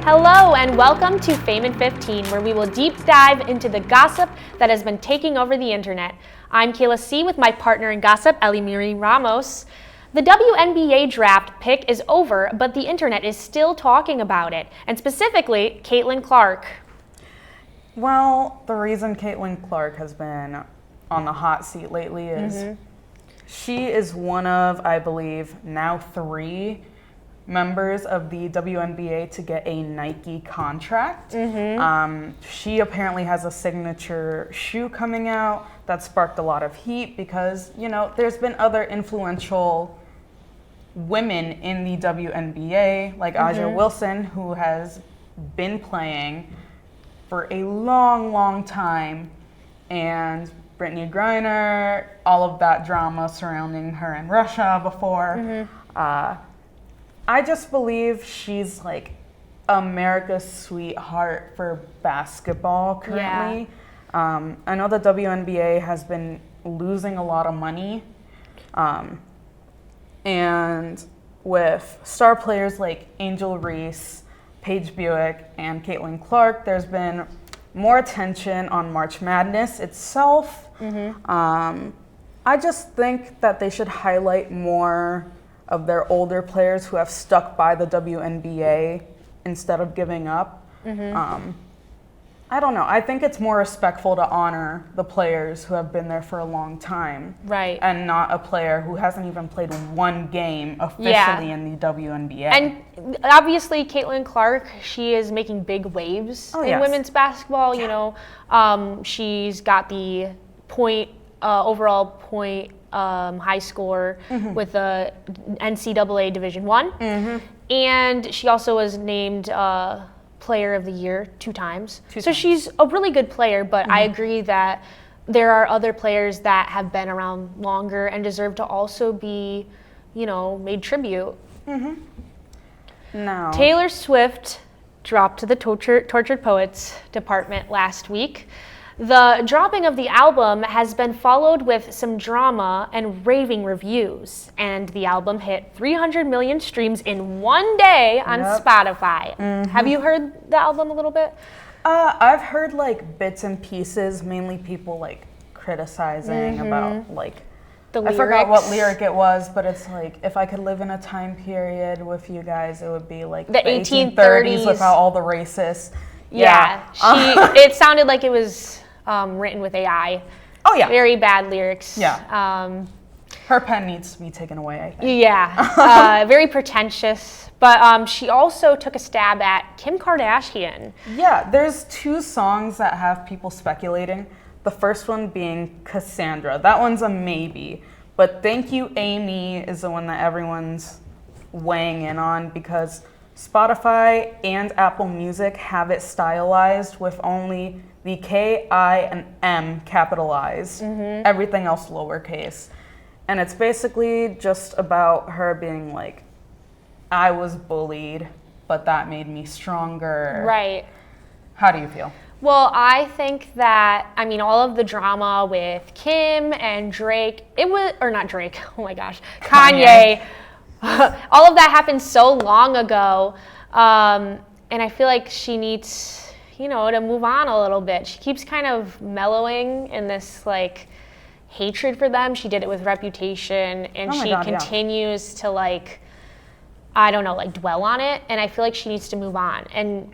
Hello and welcome to Fame in 15, where we will deep dive into the gossip that has been taking over the internet. I'm Kayla C. with my partner in gossip, Ellie Marie Ramos. The WNBA draft pick is over, but the internet is still talking about it, and specifically, Caitlin Clark. Well, the reason Caitlin Clark has been on the hot seat lately is she is one of, I believe, now 3 members of the WNBA to get a Nike contract. She apparently has a signature shoe coming out that sparked a lot of heat because, you know, there's been other influential women in the WNBA, like A'ja Wilson, who has been playing for a long, long time, and Brittany Griner, all of that drama surrounding her in Russia before. I just believe she's like America's sweetheart for basketball currently. I know the WNBA has been losing a lot of money. And with star players like Angel Reese, Paige Buick, and Caitlin Clark, there's been more attention on March Madness itself. I just think that they should highlight more of their older players who have stuck by the WNBA instead of giving up. I don't know. I think it's more respectful to honor the players who have been there for a long time. Right. And not a player who hasn't even played one game officially in the WNBA. And obviously, Caitlin Clark, she is making big waves in women's basketball. You know, she's got the overall point high score with the NCAA Division I. And she also was named Player of the Year 2 times. So she's a really good player, but I agree that there are other players that have been around longer and deserve to also be, you know, made tribute. No. Taylor Swift dropped to the Tortured Poets department last week. The dropping of the album has been followed with some drama and raving reviews, and the album hit 300 million streams in one day on Spotify. Have you heard the album a little bit? I've heard like bits and pieces, mainly people like criticizing about like The lyrics. I forgot what lyric it was, but it's like, if I could live in a time period with you guys, it would be like the 1830s without all the racists. It sounded like it was written with AI. Oh yeah. Very bad lyrics. Yeah. Her pen needs to be taken away, I think. Yeah. Very pretentious. But she also took a stab at Kim Kardashian. Yeah, there's 2 songs that have people speculating. The first one being Cassandra. That one's a maybe. But Thank You, Amy is the one that everyone's weighing in on because Spotify and Apple Music have it stylized with only the K, I, and M capitalized, everything else lowercase. And it's basically just about her being like, I was bullied, but that made me stronger. Right. How do you feel? Well, I think that, I mean, all of the drama with Kim and Drake, not Drake, oh my gosh, Kanye. All of that happened so long ago. And I feel like she needs, you know, to move on a little bit. She keeps kind of mellowing in this like hatred for them. She did it with Reputation, and she continues to like, I don't know, like dwell on it. And I feel like she needs to move on. And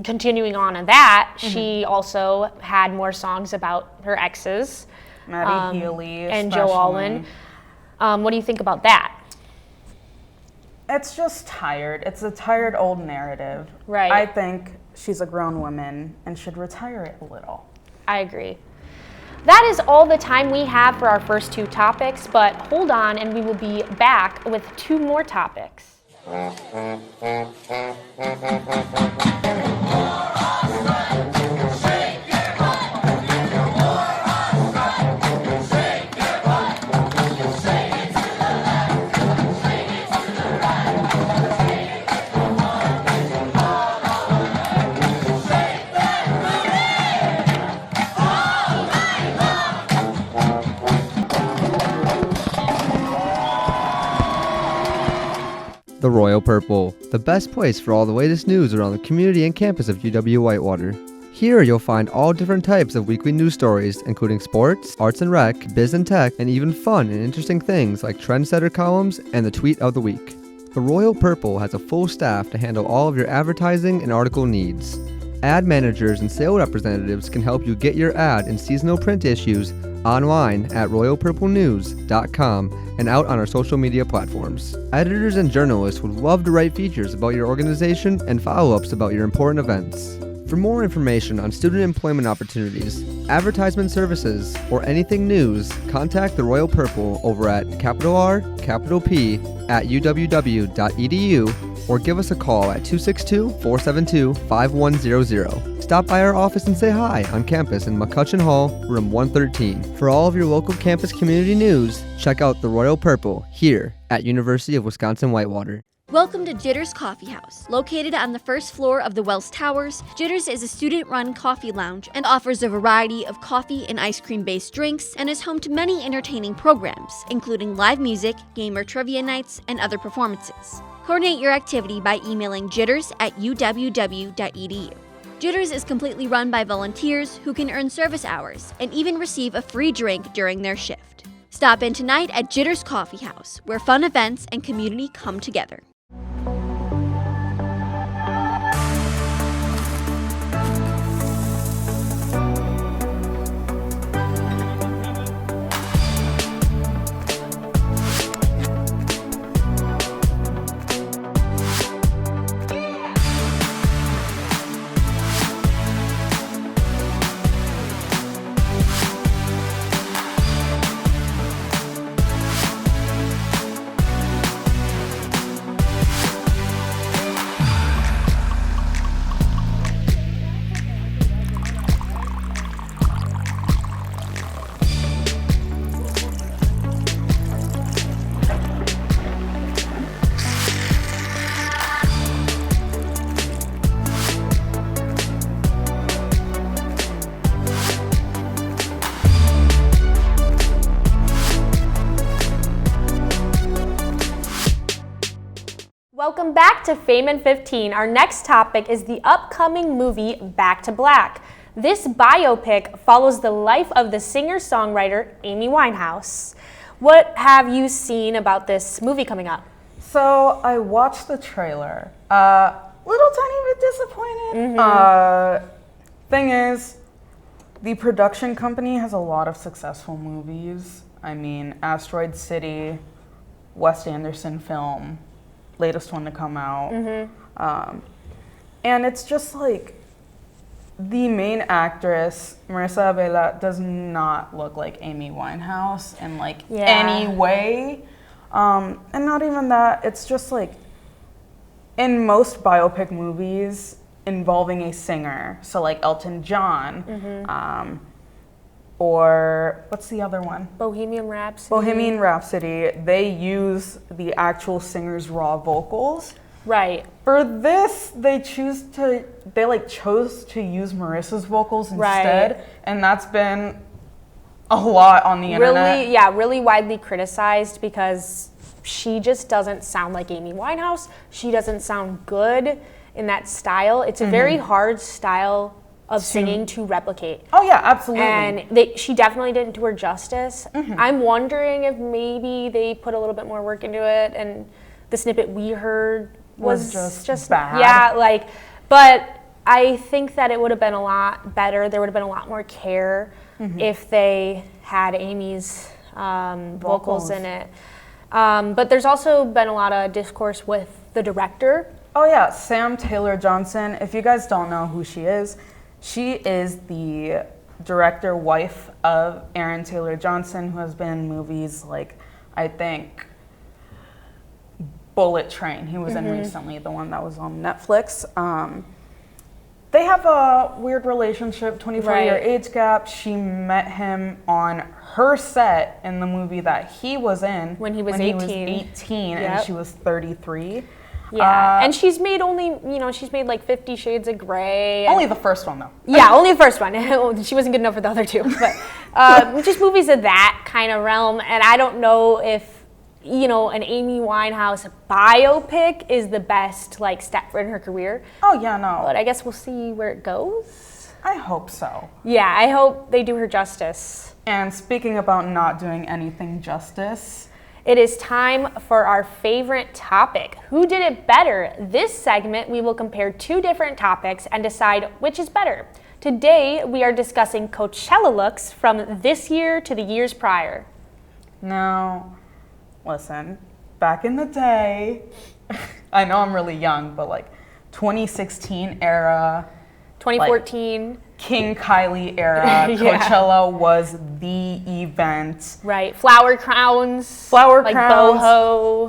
continuing on that, she also had more songs about her exes. Maddie Healy and Joe Alwyn. What do you think about that? It's just tired. It's a tired old narrative. Right. I think she's a grown woman and should retire it a little. I agree. That is all the time we have for our first 2 topics, but hold on and we will be back with 2 more topics. The Royal Purple, the best place for all the latest news around the community and campus of UW-Whitewater. Here you'll find all different types of weekly news stories, including sports, arts and rec, biz and tech, and even fun and interesting things like trendsetter columns and the tweet of the week. The Royal Purple has a full staff to handle all of your advertising and article needs. Ad managers and sales representatives can help you get your ad in seasonal print issues online at royalpurplenews.com and out on our social media platforms. Editors and journalists would love to write features about your organization and follow-ups about your important events. For more information on student employment opportunities, advertisement services, or anything news, contact the Royal Purple over at RPP@uww.edu or give us a call at 262-472-5100. Stop by our office and say hi on campus in McCutcheon Hall, room 113. For all of your local campus community news, check out the Royal Purple here at University of Wisconsin-Whitewater. Welcome to Jitters Coffee House. Located on the first floor of the Wells Towers, Jitters is a student-run coffee lounge and offers a variety of coffee and ice cream-based drinks and is home to many entertaining programs, including live music, gamer trivia nights, and other performances. Coordinate your activity by emailing jitters@uww.edu. Jitters is completely run by volunteers who can earn service hours and even receive a free drink during their shift. Stop in tonight at Jitters Coffee House, where fun events and community come together. Welcome back to Fame in 15. Our next topic is the upcoming movie Back to Black. This biopic follows the life of the singer-songwriter Amy Winehouse. What have you seen about this movie coming up? So I watched the trailer. Little tiny bit disappointed. Thing is, the production company has a lot of successful movies. I mean, Asteroid City, Wes Anderson film, latest one to come out. And it's just like the main actress, Marissa Abela, does not look like Amy Winehouse in like any way. And not even that, it's just like in most biopic movies involving a singer, so like Elton John, or what's the other one? Bohemian Rhapsody. Bohemian Rhapsody, they use the actual singer's raw vocals. Right. For this, they chose to use Marissa's vocals instead, and that's been a lot on the internet. Really widely criticized because she just doesn't sound like Amy Winehouse. She doesn't sound good in that style. It's a very hard style of singing to replicate. Oh yeah, absolutely. And she definitely didn't do her justice. I'm wondering if maybe they put a little bit more work into it, and the snippet we heard was just bad. Yeah, but I think that it would have been a lot better. There would have been a lot more care if they had Amy's vocals in it. But there's also been a lot of discourse with the director. Oh yeah, Sam Taylor Johnson. If you guys don't know who she is the director wife of Aaron Taylor Johnson, who has been in movies like, I think, Bullet Train. He was in recently, the one that was on Netflix. They have a weird relationship, 24-year age gap. She met him on her set in the movie that he was in when he was 18, and she was 33. Yeah, and she's made she's made like 50 Shades of Grey. Only the first one, though. Yeah, only the first one. She wasn't good enough for the other two. But just movies of that kind of realm. And I don't know if an Amy Winehouse biopic is the best like step in her career. Oh yeah, no. But I guess we'll see where it goes. I hope so. Yeah, I hope they do her justice. And speaking about not doing anything justice, It is time for our favorite topic. Who did it better? This segment, we will compare two different topics and decide which is better. Today, we are discussing Coachella looks from this year to the years prior. now, listen, back in the day, I know I'm really young, but like 2016 era, 2014, King Kylie era, Yeah. Coachella was the event. right? Flower crowns. Flower like crowns. boho.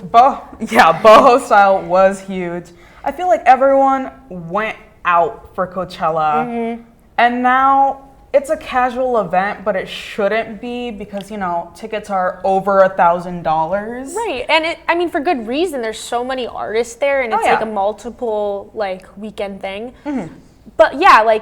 Boho style was huge. I feel like everyone went out for Coachella. Mm-hmm. And now it's a casual event, but it shouldn't be because, tickets are over $1,000. Right, and for good reason. There's so many artists there, and Oh, it's yeah. like a multiple weekend thing. But yeah,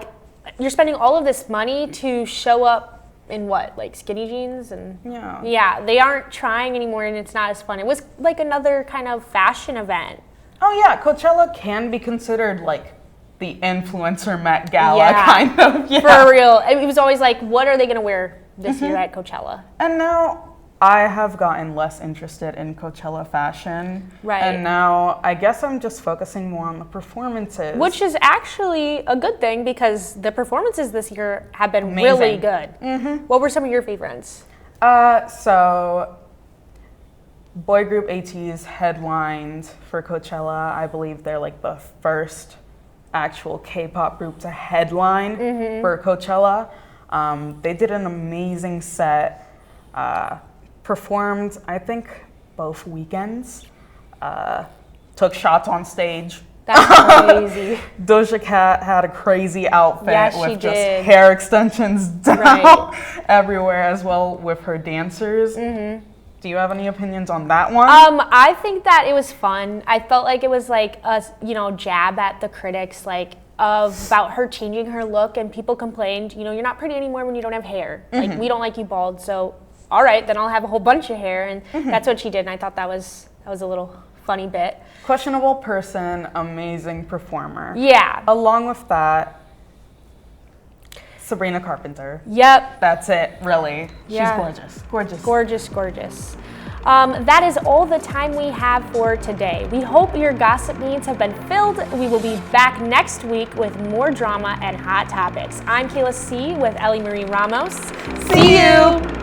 you're spending all of this money to show up in what, like skinny jeans and Yeah. they aren't trying anymore, and it's not as fun. It was like another kind of fashion event. Oh yeah, Coachella can be considered like the influencer Met Gala Yeah. kind of. Yeah. For real, it was always like, what are they gonna wear this year at Coachella? And now I have gotten less interested in Coachella fashion. Right. And now I guess I'm just focusing more on the performances. Which is actually a good thing because the performances this year have been really Amazing. good. What were some of your favorites? So boy group ATEEZ headlined for Coachella. I believe they're like the first actual K-pop group to headline for Coachella. They did an amazing set. Performed, I think, both weekends. Took shots on stage. That's crazy. Doja Cat had a crazy outfit Yes, she with just did. hair extensions down Right. everywhere, as well with her dancers. Do you have any opinions on that one? I think that it was fun. I felt like it was like a jab at the critics, about her changing her look, and people complained, you're not pretty anymore when you don't have hair. Like, we don't like you bald, so all right, then I'll have a whole bunch of hair, and that's what she did. And I thought that was a little funny bit. Questionable person, amazing performer. Yeah. Along with that, Sabrina Carpenter. Yep. That's it, really. Yeah. She's gorgeous. Gorgeous. Gorgeous, gorgeous. That is all the time we have for today. We hope your gossip needs have been filled. We will be back next week with more drama and hot topics. I'm Kayla C. with Ellie Marie Ramos. See you!